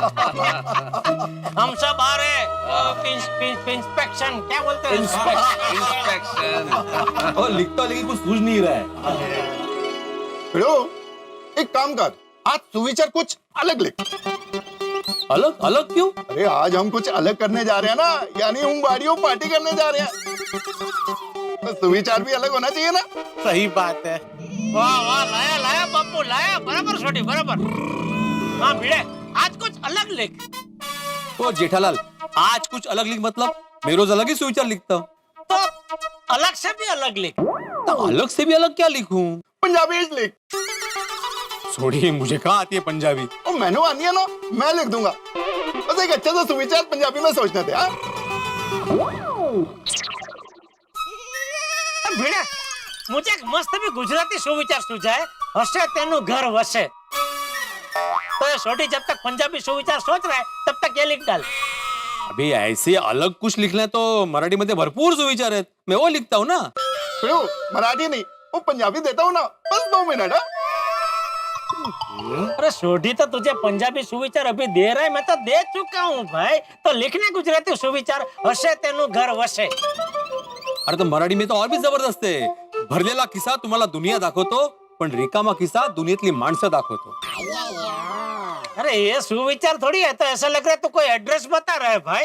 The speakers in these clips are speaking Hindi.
हम सब आ रहे इंस्पेक्शन, क्या बोलते हैं? इंस्पेक्शन। और लिखता लेकिन कुछ सूझ नहीं रहा है। भिड़ो, एक काम कर, आज सुविचार कुछ अलग लिख। अलग अलग क्यों? अरे आज हम कुछ अलग करने जा रहे हैं ना, यानी हम बाड़ियों पार्टी करने जा रहे हैं, तो सुविचार भी अलग होना चाहिए ना। सही बात है। वाह वाह, लाया लाया पप्पू लाया, बराबर छोटी बराबर। हाँ भिड़े, आज कुछ अलग लिख। ओ जेठालाल, आज कुछ अलग लिख मतलब मैं रोज अलग ही सुविचार लिखता हूँ। तो अलग से भी अलग लिख। तो अलग से भी अलग क्या लिखूं? पंजाबी लिख। छोड़िए, मुझे कहाँ आती है पंजाबी। ओ मैनू आनी है ना, मैं लिख दूंगा। बस एक अच्छा सा सुविचार पंजाबी में सोचने थे। हाँ भिड़े, मुझे एक मस्त भी गुजराती सुविचार सूझा है, हसे तेनु घर वसे। तो ये छोटी जब तक पंजाबी सुविचार सोच रहा है तब तक ये लिख डाल। अभी ऐसे अलग कुछ लिखना है तो मराठी मध्ये भरपूर सुविचार आहेत, मैं वो लिखता हूँ ना। भिड़ो, मराठी नहीं, वो पंजाबी देता हूँ ना, बस 2 मिनट। अरे छोटी तो तुझे पंजाबी सुविचार अभी दे रहा है, मैं तो दे चुका हूँ भाई। तो लिखने गुजराती सुविचार, हसे तेनु घर वसे। अरे तो मराठी में तो और भी जबरदस्त आहे. भरलेला खिसा तुम्हाला दुनिया दाखवतो, पण रिकामा खिसा दुनियेतली माणसं दाखवतो. अरे ये सुविचार थोड़ी है, तो ऐसा लग रहा है तो कोई एड्रेस बता रहा है भाई।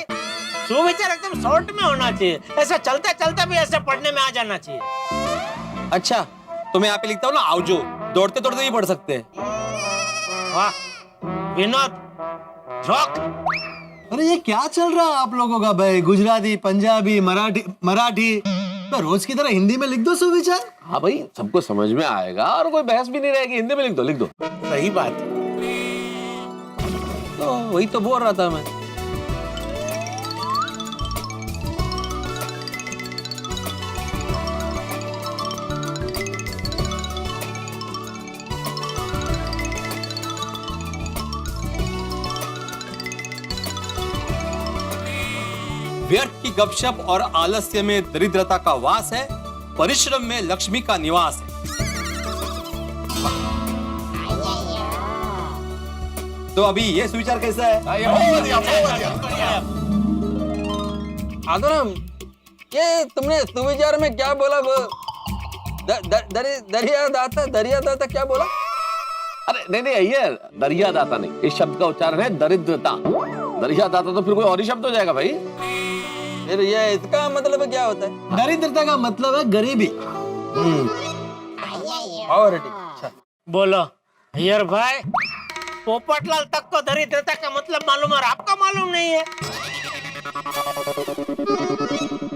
सुविचार एकदम शॉर्ट में होना चाहिए, ऐसा चलते चलते भी ऐसे पढ़ने में आ जाना चाहिए। अच्छा, तो मैं यहाँ पे लिखता हूँ ना आवजो, दौड़ते दौड़ते भी पढ़ सकते हैं. वाह विनोद, जोक। अरे ये क्या चल रहा है आप लोगों का भाई? गुजराती, पंजाबी, मराठी तो रोज की तरह हिंदी में लिख दो सुविचार। हाँ भाई, सबको समझ में आएगा और कोई बहस भी नहीं रहेगी। हिंदी में लिख दो, लिख दो। सही बात है। तो वही तो बोल रहा था मैं. व्यर्थ की गपशप और आलस्य में दरिद्रता का वास है, परिश्रम में लक्ष्मी का निवास है. तो अभी ये सुविचार कैसा है? आदरम, ये तुमने सुविचार में क्या बोला? वो दरिया दाता क्या बोला? अरे नहीं नहीं, ये दरिया दाता नहीं, इस शब्द का उच्चारण है दरिद्रता. दरिया दाता तो फिर कोई और ही शब्द हो जाएगा भाई. फिर ये इसका मतलब क्या होता है? दरिद्रता का मतलब है गरीबी. और अच्छा बोलो यार भाई, पोपटलाल तक को दरिद्रता का मतलब मालूम है और आपका मालूम नहीं है।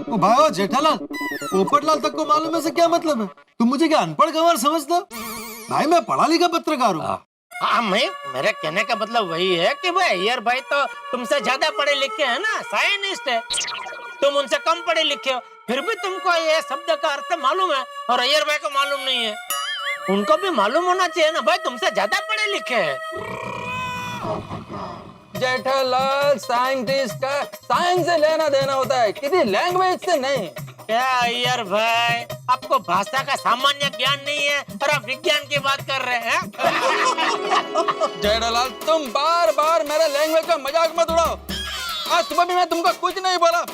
ओ भाई, ओ जेठालाल, पोपटलाल तक को मालूम है से क्या मतलब है? तुम मुझे क्या अनपढ़ गंवार समझते हो? भाई मैं पढ़ा लिखा पत्रकार हूँ. हाँ, मेरे कहने का मतलब वही है कि भाई यार भाई तो तुमसे ज्यादा पढ़े लिखे है ना, साइंटिस्ट है। तुम उनसे कम पढ़े लिखे हो, फिर भी तुमको ये शब्द का अर्थ मालूम है और अय्यर भाई को मालूम नहीं है। उनको भी मालूम होना चाहिए ना भाई, तुमसे ज्यादा पढ़े लिखे हैं। जेठालाल, साइंटिस्ट का साइंस से लेना देना होता है, किसी लैंग्वेज से नहीं. क्या अय्यर भाई, आपको भाषा का सामान्य ज्ञान नहीं है और आप विज्ञान की बात कर रहे हैं? जेठालाल, तुम बार बार मेरे लैंग्वेज का मजाक मत उड़ाओ. आज सुबह भी मैं तुमको कुछ नहीं बोला.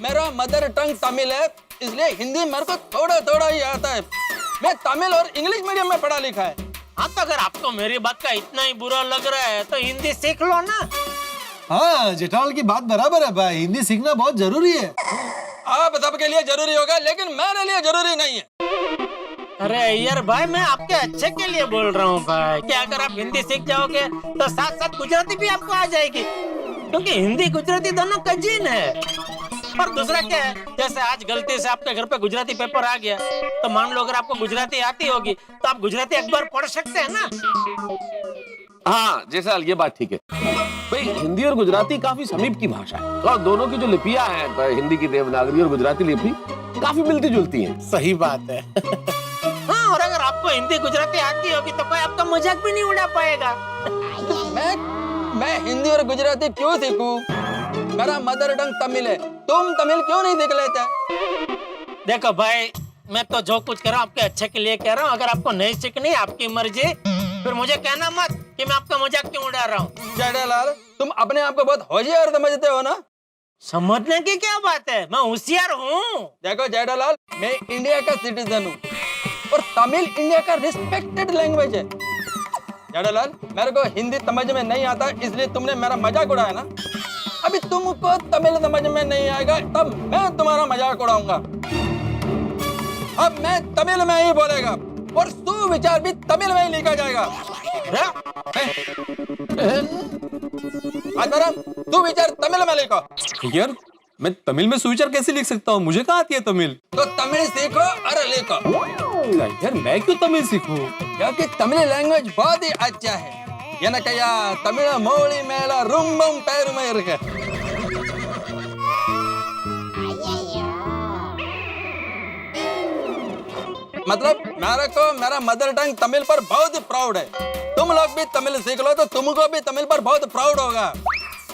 मेरा मदर टंग तमिल है, इसलिए हिंदी मेरे को थोड़ा थोड़ा ही आता है. मैं तमिल और इंग्लिश मीडियम में पढ़ा लिखा है. हाँ, तो अगर आपको मेरी बात का इतना ही बुरा लग रहा है तो हिंदी सीख लो ना. हाँ, जेठालाल की बात बराबर है भाई, हिंदी सीखना बहुत जरूरी है. आप सबके लिए जरूरी होगा, लेकिन मेरे लिए जरूरी नहीं है. अरे अय्यर भाई, मैं आपके अच्छे के लिए बोल रहा हूँ भाई कि अगर आप हिंदी सीख जाओगे तो साथ साथ गुजराती भी आपको आ जाएगी, क्योंकि हिंदी गुजराती दोनों कजीन है. और दूसरा क्या है, जैसे आज गलती से आपके घर पे गुजराती पेपर आ गया, तो मान लो अगर आपको गुजराती आती होगी तो आप गुजराती अखबार पढ़ सकते हैं ना. हाँ जैसा ये बात ठीक है भाई. हिंदी और गुजराती काफी समीप की भाषा है और दोनों की जो लिपियां हैं, हिंदी की देवनागरी और गुजराती लिपि काफी मिलती जुलती हैं. सही बात है. हाँ, और अगर आपको हिंदी गुजराती आती होगी तो कोई आपका मजाक भी नहीं उड़ा पाएगा. मैं हिंदी और गुजराती क्यों सीखूं? मेरा मदर टंग तमिल है. तुम तमिल क्यों नहीं सीख लेते? देखो भाई, मैं तो जो कुछ कर रहा हूँ आपके अच्छे के लिए कह रहा हूँ. अगर आपको नहीं सीखनी, आपकी मर्जी, फिर मुझे कहना मत कि मैं आपका मजाक क्यों उड़ा रहा हूँ। जेठालाल, तुम अपने आप को बहुत होशियार समझते हो ना? समझने की क्या बात है, मैं होशियार हूँ। देखो जेठालाल, मैं इंडिया का सिटीजन हूँ और तमिल इंडिया का रिस्पेक्टेड लैंग्वेज है। जेठालाल, मेरे को हिंदी समझ में नहीं आता, इसलिए तुमने मेरा मजाक उड़ाया ना। अभी तुमको तमिल समझ में नहीं आएगा, तब मैं तुम्हारा मजाक उड़ाऊंगा। अब मैं तमिल में ही बोलेगा और सुविचार भी तमिल में ही लिखा जाएगा। तू विचार तमिल में लिखो। यार मैं तमिल में सुविचार कैसे लिख सकता हूँ, मुझे कहाँ आती है तमिल। तो तमिल सीखो और लिखो। यार मैं क्यों तमिल सीखूं? क्योंकि तमिल लैंग्वेज बहुत ही अच्छा है। எனக்கையா தமிழ மொழி மேல ரொம்பவும் பெருமை இருக்கு। मतलब मेरे को मेरा मदर टंग तमिल पर बहुत प्राउड है। तुम लोग भी तमिल सीख लो तो तुमको भी तमिल पर बहुत प्राउड होगा।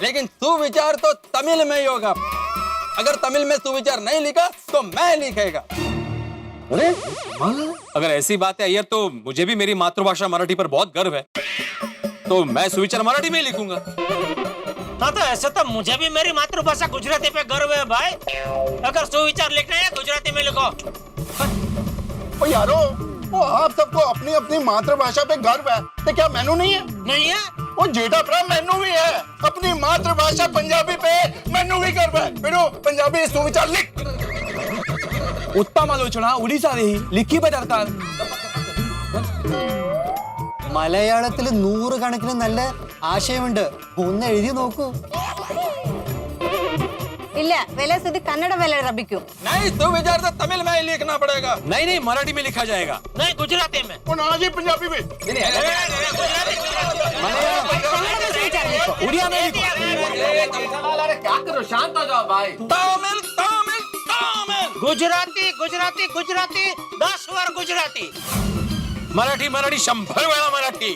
लेकिन सुविचार तो तमिल में ही होगा। अगर तमिल में सुविचार नहीं लिखा तो मैं लिखेगा। अरे अगर ऐसी बात है अय्यर, तो मुझे भी मेरी मातृभाषा मराठी पर बहुत गर्व है, तो मैं सुविचार मराठी में ही लिखूंगा। हाँ तो ऐसे तो मुझे भी मेरी मातृभाषा गुजराती पे गर्व है भाई। अगर सुविचार लिखना है गुजराती में लिखो। ओ यारो, वो आप सबको अपनी अपनी मातृभाषा पे गर्व है, तो क्या मैनू नहीं है? नहीं है? वो जेठा भरा मैनू भी है। अपनी मातृभाषा पंजाबी पे मैनू भी गर्व है। फिर पंजाबी सुविचार लिख। उत्तम आलोचना उड़ीसा लिखी पदार्थाल। മലയാളത്തിൽ 100 കണക്കിന് നല്ല ആശയമുണ്ട്, ഒന്ന് എഴുതി നോക്കൂ. ഇല്ല, വില സ്ഥിതി കന്നഡ വില ലഭിക്കും. नहीं सुविचार तो तमिल में ही लिखना पड़ेगा। नहीं नहीं, मराठी में लिखा जाएगा। नहीं, गुजराती में। वो ना जी पंजाबी में। उड़िया में लिखो। अरे क्या करो, शांत हो जाओ भाई। तमिल तमिल तमिल। गुजराती गुजराती गुजराती 10 बार गुजराती। मराठी मराठी 100 वेळा मराठी।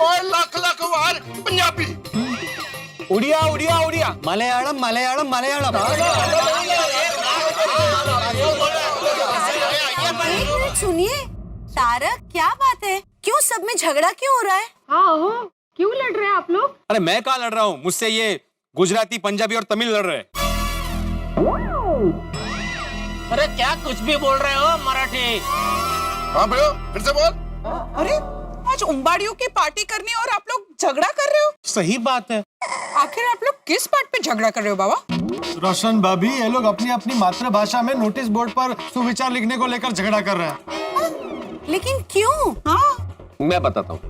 और लाख लाख बार पंजाबी। उड़िया उड़िया उड़िया। മലയാളം മലയാളം മലയാളം. एक मिनट सुनिए, तारक क्या बात है? क्यों सब में झगड़ा क्यों हो रहा है? हाँ हो, क्यों लड़ रहे हैं आप लोग? अरे मैं कहाँ लड़ रहा हूँ, मुझसे ये गुजराती पंजाबी और तमिल लड़ रहे हैं। अरे क्या कुछ भी बोल रहे हो मराठी। हाँ भैया, फिर से बोल। अरे आज उम्बाड़ियों की पार्टी करनी और आप लोग झगड़ा कर रहे हो? सही बात है. आखिर आप लोग किस बात पे झगड़ा कर रहे हो बाबा? रोशन भाभी, ये लोग अपनी अपनी मातृभाषा में नोटिस बोर्ड पर सुविचार लिखने को लेकर झगड़ा कर रहे हैं. लेकिन क्यों? हाँ, मैं बताता हूँ।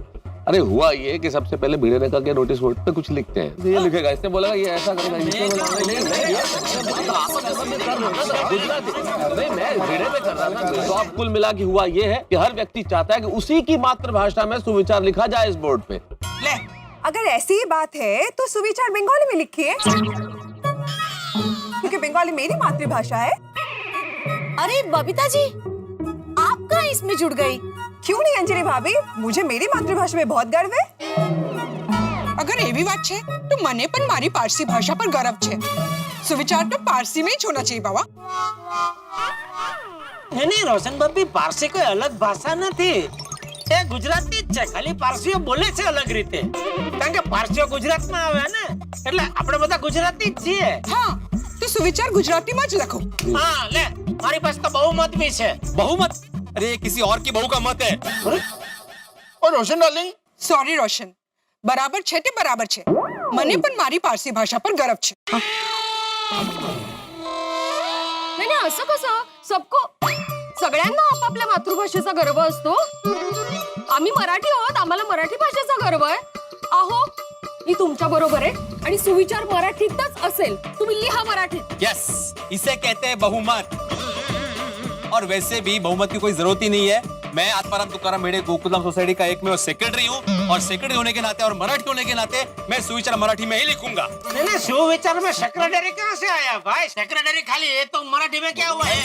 अरे हुआ ये कि सबसे पहले भिड़े ने कहा कि नोटिस बोर्ड पे कुछ लिखते हैं, तो ये लिखेगा, इसने बोला ये ऐसा करेगा, नहीं मैं भिड़े पे कर रहा था। तो अब कुल मिला के हुआ ये है कि हर व्यक्ति चाहता है कि उसी की मातृभाषा में सुविचार लिखा जाए इस बोर्ड पे। ले, अगर ऐसी ही बात है तो सुविचार बंगाली में लिखिए, क्योंकि बंगाली मेरी मातृभाषा है। अरे बबीता जी, आप कहाँ इसमें जुड़ गई? क्यों नहीं अंजलि भाभी, मुझे मेरी मातृभाषा में बहुत गर्व है। अगर एवी बात है तो मने पण मारी पारसी भाषा पर गर्व है। सुविचार तो पारसी में ही होना चाहिए बाबा। नहीं रोशन बाबी, पारसी कोई अलग भाषा નથી. એ ગુજરાતી જ છે, ખાલી પારસીઓ બોલે છે અલગ રીતે. કારણ કે પારસીઓ ગુજરાતમાં આવે ને, એટલે આપણે બધા ગુજરાતી જ છીએ. हाँ, तो सुविचार गुजराती में ज लखो। હા લે, મારી પાસે તો बहुमत भी છે. बहुमत? अरे ये किसी और की बहू का मत है। और रोशन डार्लिंग, सॉरी रोशन, बराबर छे ते बराबर छे। मने पण मारी पारसी भाषा पर गर्व छे। नाही नाही, असं कसं? सबको सगळ्यांना आपापल्या मातृभाषेचा गर्व असतो. आम्ही मराठी आहोत, आम्हाला मराठी भाषेचा गर्व आहे. अहो, मी तुमच्या बरोबर आहे आणि सुविचार मराठीतच असेल. तुम्ही लिहा मराठीत. यस, इसे कहते हैं बहुमत। और वैसे भी बहुमत की कोई जरूरत ही नहीं है। मैं आत्माराम तुकाराम भिड़े गोकुलधाम सोसाइटी का एकमेव सेक्रेटरी हूँ, और सेक्रेटरी होने के नाते और मराठी होने के नाते मैं सुविचार मराठी में ही लिखूंगा। नहीं सुविचार में सेक्रेटरी कहाँ से आया भाई? सेक्रेटरी खाली है तो मराठी में क्या हुआ है?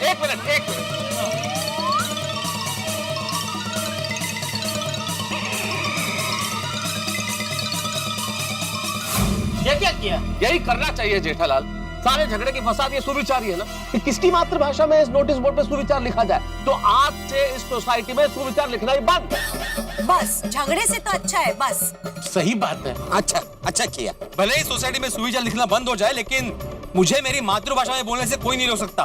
एक मिनट। ये क्या किया? यही करना चाहिए जेठालाल। सारे झगड़े की फसाद ये सुविचार ही है ना कि किसकी मातृभाषा में इस नोटिस बोर्ड पे सुविचार लिखा जाए। तो आज से इस सोसाइटी में सुविचार लिखना ही बंद। बस झगड़े से तो अच्छा है बस। सही बात है। अच्छा किया। भले ही सोसाइटी में सुविचार लिखना बंद हो जाए, लेकिन मुझे मेरी मातृभाषा में बोलने से कोई नहीं रोक सकता।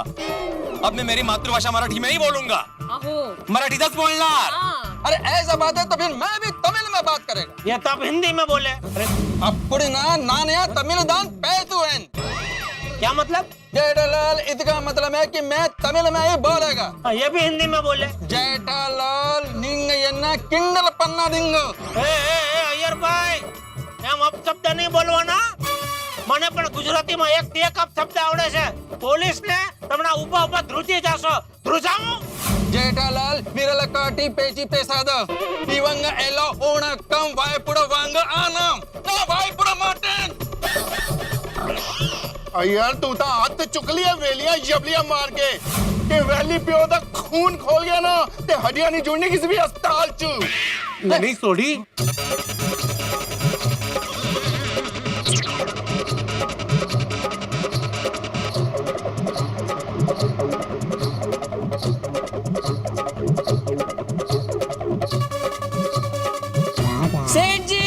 अब मैं मेरी मातृभाषा मराठी में ही बोलूंगा। अहो मराठी दस बोलना। हाँ। अरे ऐसा बात है तो फिर मैं भी तमिल में बात करेगा। ये तो आप हिंदी में बोले। अरे अప్పుడు नानया तमिल दान पैतु हैं। क्या मतलब? जेठालाल इसका मतलब है कि मैं तमिल में ही बोलेगा। हाँ, ये भी हिंदी में बोले। जेठालाल निंग यन्ना किंडल पन्ना निंग। अय्यर भाई એમ અપશબ્દ નહીં બોલવાના મને પણ ગુજરાતીમાં એક થી એક અપશબ્દ આવડે છે પોલીસને તમને ઊભા ઊભા ધ્રુજી જાશો ધ્રુજાવું जेठालाल विरल काटी पेची पेसाद दिवंग एलो ओण कम वायपुड वांग आनम ना वायपुड माटन। यार तू तो हाथ चुक लिया वेलियां जबलियां मार के कि वैली प्यो दा खून खोल गया ना ते हड्डियां नहीं जुड़नी किसी भी अस्पताल च। नहीं Sodhi Seth ji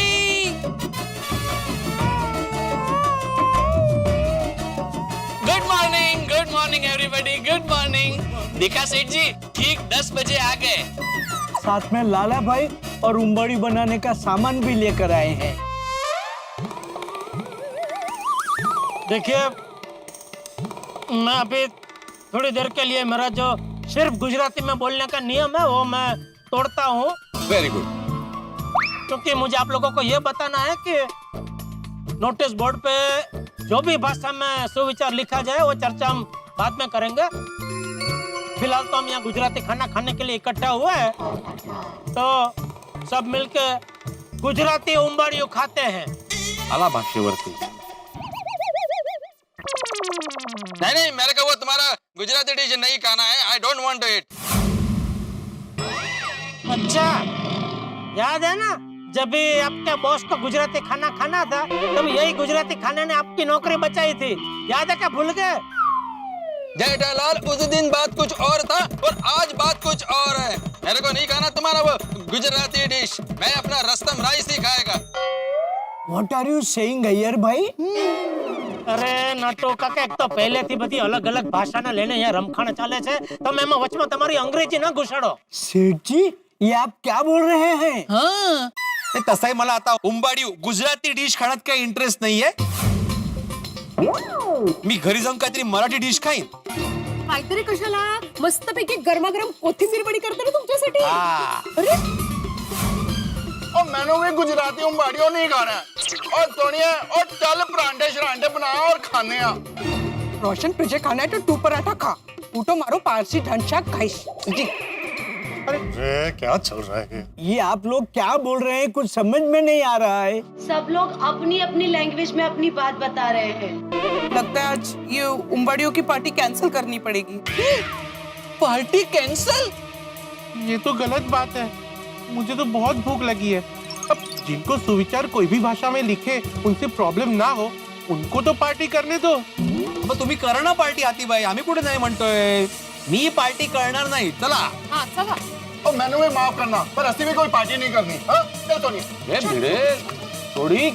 good morning everybody, good morning. देखा सेठ जी, ठीक 10 बजे आ गए। साथ में लाला भाई और उम्बड़ी बनाने का सामान भी लेकर आए हैं। देखिए मैं अभी थोड़ी देर के लिए मेरा जो सिर्फ गुजराती में बोलने का नियम है वो मैं तोड़ता हूँ वेरी गुड। क्योंकि मुझे आप लोगों को ये बताना है कि नोटिस बोर्ड पे जो भी भाषा में सुविचार लिखा जाए वो चर्चा हम बाद में करेंगे। फिलहाल तो हम यहाँ गुजराती खाना खाने के लिए इकट्ठा हुए हैं, तो सब मिलके गुजराती उंबाड़ियों खाते हैं। आला भाष्यवर्ती। नहीं मेरे को वो तुम्हारा गुजराती डिश नहीं खाना है। I don't want to eat. अच्छा याद है ना जब भी आपके बॉस को गुजराती खाना खाना था तब यही गुजराती खाने ने आपकी नौकरी बचाई थी, याद है क्या भूल गए? जेठालाल उस दिन बात कुछ और था और आज बात कुछ और है। मेरे को नहीं खाना तुम्हारा वो गुजराती डिश। मैं अपना रस्तम राइस ही खाएगा। What are you saying, Iyer भाई? અરે નટો કાકા એક તો પહેલેથી બધી અલગ અલગ ભાષાના લઈને અહીંયા રમખાણ ચાલે છે, તમે એમાં વચમાં તમારી અંગ્રેજી ન ઘુસાડો। सेठ जी, ये आप क्या बोल रहे हैं? हाँ तसाही मला आता उंबाडी गुजराती डिश खाण्यात काही इंटरेस्ट नाहीये। मी घरी जाऊन काहीतरी मराठी डिश खाईन। काहीतरी कशाला मस्तपैकी गरमागरम कोथिंबीर वडी करते ना तुमच्यासाठी। अरे और मैंने भी गुजराती उंबाड़ियों नहीं खाना है। और सोनिया और चल परांठे शरांठे बना और खाने आ। रोशन तुझे खाना है तो तू पराठा खा। तू तो मारो पारसी ढंचाक खाइस। जी अरे क्या चल रहा है? ये आप लोग क्या बोल रहे हैं, कुछ समझ में नहीं आ रहा है। सब लोग अपनी अपनी लैंग्वेज में अपनी बात बता रहे हैं। लगता है आज ये उम्बाड़ियों की पार्टी कैंसिल करनी पड़ेगी। Party cancel? ये तो गलत बात है। मुझे तो बहुत भूख लगी है। अब जिनको सुविचार कोई भी भाषा में लिखे उनसे प्रॉब्लम ना हो उनको तो पार्टी करने दो। मग तुम्ही करा ना पार्टी आतीबाई, आम्ही कुठे नाही म्हणतोय। मी पार्टी करणार नाही। चला हाँ चला। और मैंने भी माफ करना पर असली में कोई पार्टी नहीं करनी। हाँ चल सोनिया। ए भिड़े थोड़ी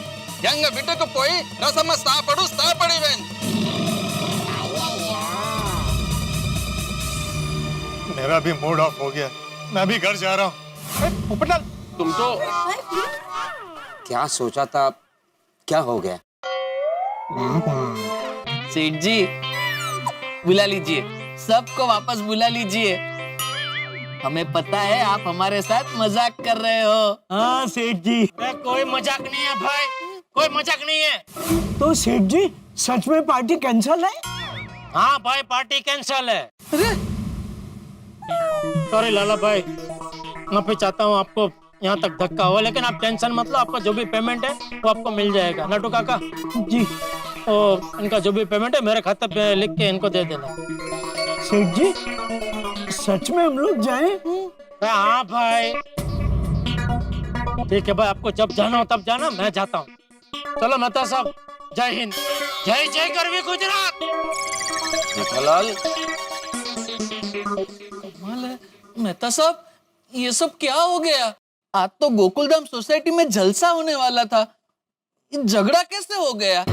यंग बिटक पोई रसम स्थापड़ी वेन। मेरा भी मूड ऑफ हो गया, मैं भी घर जा रहा हूँ। पोपटलाल, तुम तो क्या सोचा था, क्या हो गया? सेठ जी बुला लीजिए, सबको वापस बुला लीजिए। हमें पता है आप हमारे साथ मजाक कर रहे हो। हाँ सेठ जी। अरे कोई मजाक नहीं है भाई, कोई मजाक नहीं है। तो सेठ जी सच में पार्टी कैंसिल है? हाँ भाई पार्टी कैंसल है। सॉरी लाला भाई, माफी चाहता हूँ आपको यहाँ तक धक्का हुआ, लेकिन आप टेंशन मत लो, आपका जो भी पेमेंट है वो आपको मिल जाएगा। नटू काका जी। और इनका जो भी पेमेंट है मेरे खाते पे लिख के इनको दे देना। सेठ जी सच में हम लोग जाएं? हाँ भाई ठीक है भाई, आपको जब जाना हो तब जाना, मैं जाता हूँ। चलो मेहता साहब जय हिंद, जय जय गरवी गुजरात। जेठालाल, कमाल है मेहता साहब, ये सब क्या हो गया? आज तो गोकुलधाम सोसाइटी में जलसा होने वाला था, ये झगड़ा कैसे हो गया?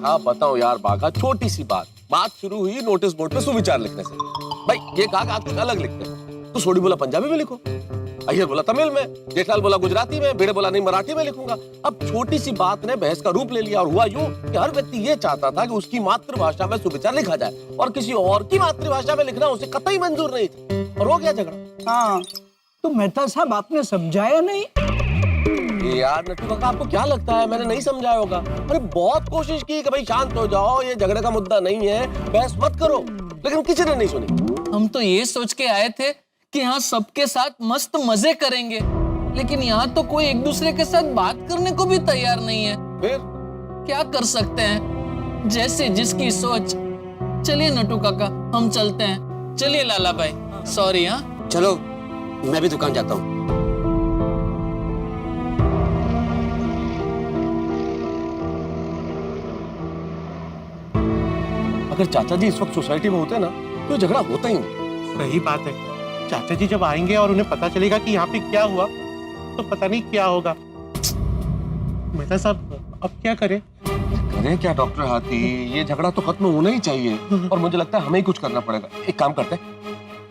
हाँ बताओ यार बाघा, छोटी सी बात शुरू हुई नोटिस बोर्ड पे सुविचार लिखने से। भाई ये कहा कि आप कुछ अलग लिखते हैं, तो सोडी बोला पंजाबी में लिखो, अय्यर बोला तमिल में, जेठालाल बोला गुजराती में, भिड़े बोला नहीं मराठी में लिखूंगा। अब छोटी सी बात ने बहस का रूप ले लिया और हुआ यूं कि हर व्यक्ति ये चाहता था कि उसकी मातृभाषा में सुविचार लिखा जाए और किसी और की मातृभाषा में लिखना उसे कतई मंजूर नहीं था और हो गया झगड़ा। हाँ, तो मेहता साहब आपने समझाया नहीं? ये यार नट्टू काका, आपको क्या लगता है मैंने नहीं समझाया होगा? अरे बहुत कोशिश की कि भाई शांत हो जाओ, ये झगड़े का मुद्दा नहीं है, बहस मत करो, लेकिन किसी ने नहीं सुनी। हम तो ये सोच के आए थे कि यहाँ सबके साथ मस्त मजे करेंगे, लेकिन यहाँ तो कोई एक दूसरे के साथ बात करने को भी तैयार नहीं है। फिर क्या कर सकते हैं, जैसे जिसकी सोच। चलिए नट्टू काका, हम चलते हैं। चलिए लाला भाई, सॉरी। हाँ चलो, मैं भी दुकान जाता हूँ। अगर चाचा जी इस वक्त सोसाइटी में होते ना तो झगड़ा होता ही नहीं। सही बात है, चाचा जी जब आएंगे और उन्हें पता चलेगा कि यहाँ पे क्या हुआ तो पता नहीं क्या होगा। मेहता साहब अब क्या करें? करें क्या डॉक्टर हाथी, ये झगड़ा तो खत्म होना ही चाहिए और मुझे लगता है हमें ही कुछ करना पड़ेगा। एक काम करते हैं,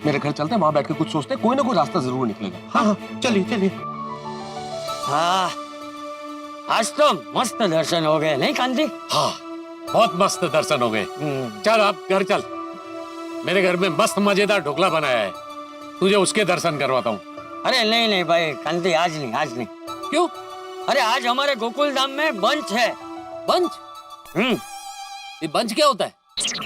मेरे घर चलते हैं, वहां बैठ के कुछ सोचते हैं, कोई ना कोई रास्ता जरूर निकलेगा। हाँ चलिए चलिए। हाँ, आज तो मस्त दर्शन हो गए नहीं कांति? हाँ बहुत मस्त दर्शन हो गए। चल अब घर चल, मेरे घर में मस्त मजेदार ढोकला बनाया है, तुझे उसके दर्शन करवाता हूँ। अरे नहीं नहीं भाई कांति, आज नहीं, आज नहीं। क्यों? अरे आज हमारे गोकुल धाम में बंच है। बंच? ये बंच क्या होता है?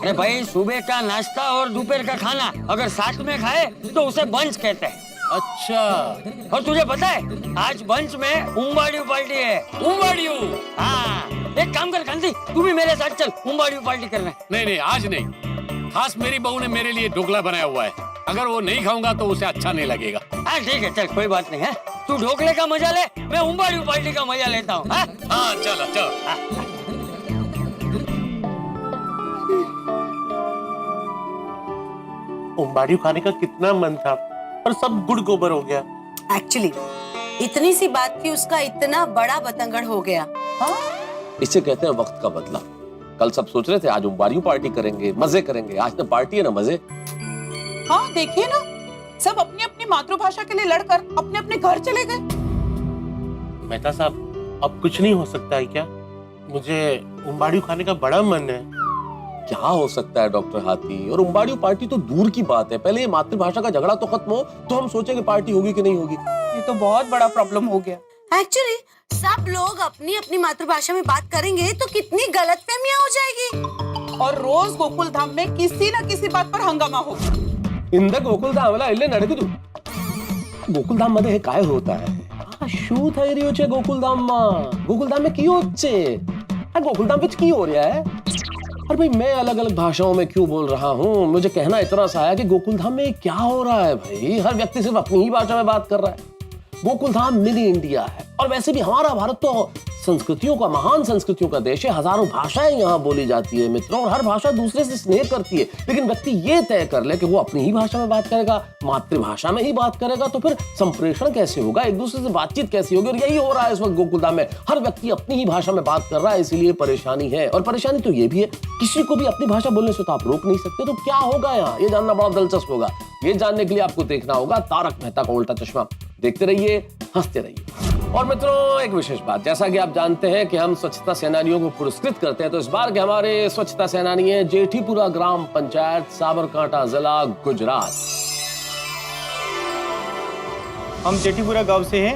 अरे भाई, सुबह का नाश्ता और दोपहर का खाना अगर साथ में खाए तो उसे बंच कहते हैं। अच्छा, और तुझे पता है आज बंच में उम्बाड़ियू पार्टी है। उम्बाड़ियू? हाँ, एक काम कर कांति, तू भी मेरे साथ चल उम्बाड़ियू पार्टी करने। नहीं नहीं आज नहीं, खास मेरी बहू ने मेरे लिए ढोकला बनाया हुआ है, अगर वो नहीं खाऊंगा तो उसे अच्छा नहीं लगेगा। हाँ ठीक है, चल कोई बात नहीं है, तू ढोकले का मजा ले, मैं उम्बाड़ियू पार्टी का मजा लेता हूँ। हाँ चलो चलो। उम्बाड़ियू खाने का कितना मन था और सब गुड़ गोबर हो गया। एक्चुअली इतनी सी बात की उसका इतना बड़ा बतंगड़ हो गया। इसे कहते हैं वक्त का बदला। कल सब सोच रहे थे आज उम्बाड़ियू पार्टी करेंगे, मजे करेंगे, आज तो पार्टी है ना मजे। हाँ देखिए ना, सब अपनी अपनी मातृभाषा के लिए लड़कर अपने अपने घर चले गए। मेहता साहब अब कुछ नहीं हो सकता है क्या? मुझे उम्बाड़ियू खाने का बड़ा मन है। क्या हो सकता है डॉक्टर हाथी, और उम्बाड़ियू पार्टी तो दूर की बात है, पहले ये मातृभाषा का झगड़ा तो खत्म हो तो हम सोचेंगे पार्टी होगी कि नहीं होगी। ये तो बहुत बड़ा प्रॉब्लम हो गया। एक्चुअली सब लोग अपनी अपनी मातृभाषा में बात करेंगे तो कितनी गलतफहमियां हो जाएगी और रोज गोकुल धाम में किसी न किसी बात पर हंगामा होगा। इंद गोकुलधाम इल्ले नडकिदु गोकुलधाम मध्ये हे काय होत आहे? शू થઈ રહ્યો છે गोकुलधाम में की होच्छे? गोकुलधाम विच की हो रहा है? और भाई मैं अलग अलग भाषाओं में क्यों बोल रहा हूँ, मुझे कहना इतना सा है कि गोकुलधाम में क्या हो रहा है भाई, हर व्यक्ति सिर्फ अपनी ही भाषा में बात कर रहा है। गोकुलधाम मिनी इंडिया है और वैसे भी हमारा भारत तो संस्कृतियों का, महान संस्कृतियों का देश है, हजारों भाषाएं यहाँ बोली जाती है मित्रों, और हर भाषा दूसरे से स्नेह करती है, लेकिन व्यक्ति ये तय कर ले कि वो अपनी ही भाषा में बात करेगा, मातृभाषा में ही बात करेगा, तो फिर संप्रेषण कैसे होगा, एक दूसरे से बातचीत कैसी होगी। और यही हो रहा है इस वक्त गोकुलधाम में, हर व्यक्ति अपनी ही भाषा में बात कर रहा है, इसीलिए परेशानी है। और परेशानी तो ये भी है, किसी को भी अपनी भाषा बोलने से तो आप रोक नहीं सकते, तो क्या होगा यहाँ, ये जानना बड़ा दिलचस्प होगा। ये जानने के लिए आपको देखना होगा तारक मेहता का उल्टा चश्मा। देखते रहिए, हंसते रहिए। और मित्रों एक विशेष बात, जैसा कि आप जानते हैं कि हम स्वच्छता सेनानियों को पुरस्कृत करते हैं, तो इस बार के हमारे स्वच्छता सेनानी हैं जेठीपुरा ग्राम पंचायत, साबरकांठा जिला, गुजरात। हम जेठीपुरा गांव से हैं।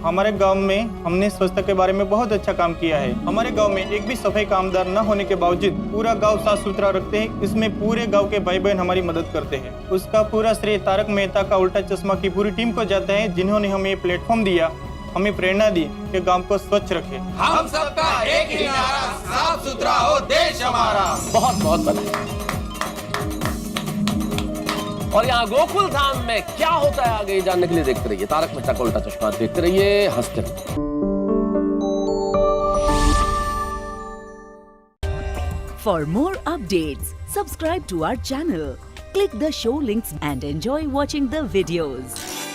हमारे गांव में हमने स्वच्छता के बारे में बहुत अच्छा काम किया है। हमारे गांव में एक भी सफाई कामदार न होने के बावजूद पूरा गांव साफ सुथरा रखते हैं। इसमें पूरे गांव के भाई बहन हमारी मदद करते हैं। उसका पूरा श्रेय तारक मेहता का उल्टा चश्मा की पूरी टीम को जाता है, जिन्होंने हमें ये प्लेटफॉर्म दिया, हमें प्रेरणा दी कि गांव को स्वच्छ रखें। हम सबका एक ही नारा, साफ सुथरा हो देश हमारा। बहुत बहुत बधाई। और यहाँ गोकुल धाम में क्या होता है आगे जानने के लिए देखते रहिए तारक मेहता का उल्टा चश्मा। देखते रहिए, हंसते रहिए। For more updates, subscribe to our channel, click the show links and enjoy watching the videos.